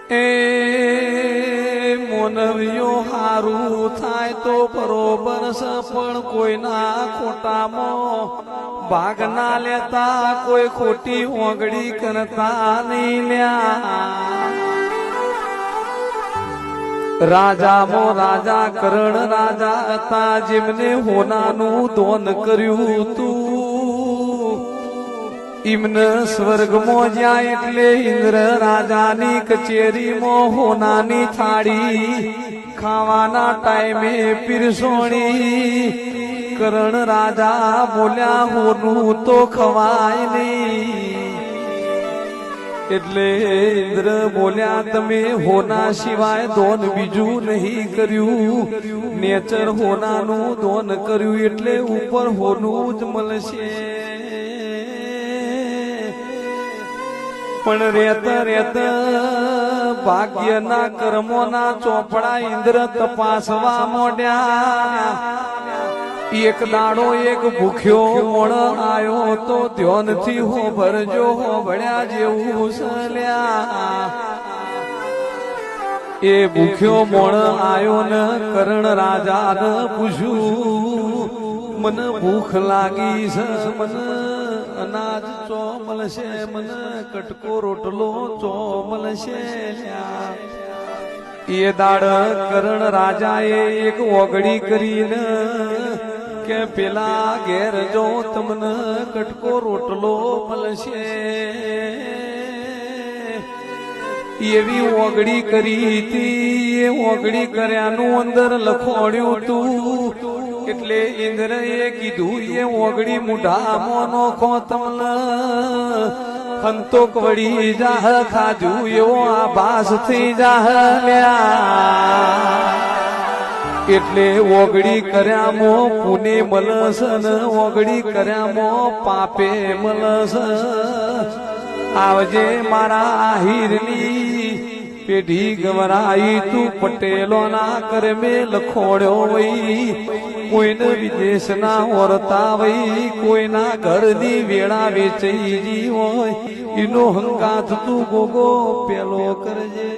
એ મોનવીઓ હારું થાય તો બરોબર છે, પણ કોઈના ખોટામાં ભાગ ના લેતા, કોઈ ખોટી ઓગળી કરતા નહીં લ્યા. રાજામાં રાજા કરણ રાજા હતા, જેમને હોનાનું દોન કર્યું તું. ઇમને સ્વર્ગમાં જ્યાં એટલે ઇન્દ્ર રાજાની કચેરીમાં હોનાની થાળી ખાવાના ટાઈમે પીરસોણી. કરણ રાજા બોલ્યા હોનું તો ખવાય નહીં. એટલે ઇન્દ્ર બોલ્યા તમે હોના સિવાય દોન બીજું નહીં કર્યું. નેચર હોનાનું દોન કર્યું એટલે ઉપર હોનું જ મળશે. પણ રેતા રેતા ભાગ્યના કર્મોના ચોપડા ઇન્દ્ર તપાસવા મોડ્યા. એક દાડો એક ભૂખ્યો મોણ આયો તો ધ્યાનથી હોભરજો, હોભળ્યા જેવું સલ્યા. એ ભૂખ્યો મોણ આયો ને કરણ રાજા ને પૂછ્યું, મને ભૂખ લાગી છે, મને અનાજ ચો મળશે, મને કટકો રોટલો ચો મળશે. એ દાડ કરણ રાજાએ એક ઓગળી કરીને કે પેલા ઘેર જો તમને કટકો રોટલો મળશે. એવી ઓગળી કરી હતી. એ ઓગળી કર્યાનું અંદર લખોડ્યું તું. એટલે ઇન્દ્રએ કીધું એ ઓગળી મુઢામાં નોખો તમને સંતોક વળી જાહ, ખાધું એવો આભાસ થઈ જાહ. એટલે ઓગળી કર્યામાં પુને મળસ ને ઓગળી કર્યામાં પાપે મળસ. આવજે મારા આહિરની પેઢી ગવરાઈ, તું પટેલો ના કરમે લખોડ્યો વઈ. કોઈને વિદેશના ઓરતા વઈ, કોઈના ઘરની વેળા વેચઈ જી હોય, એનો હંકાત તું ગોગો પેલો કરજે.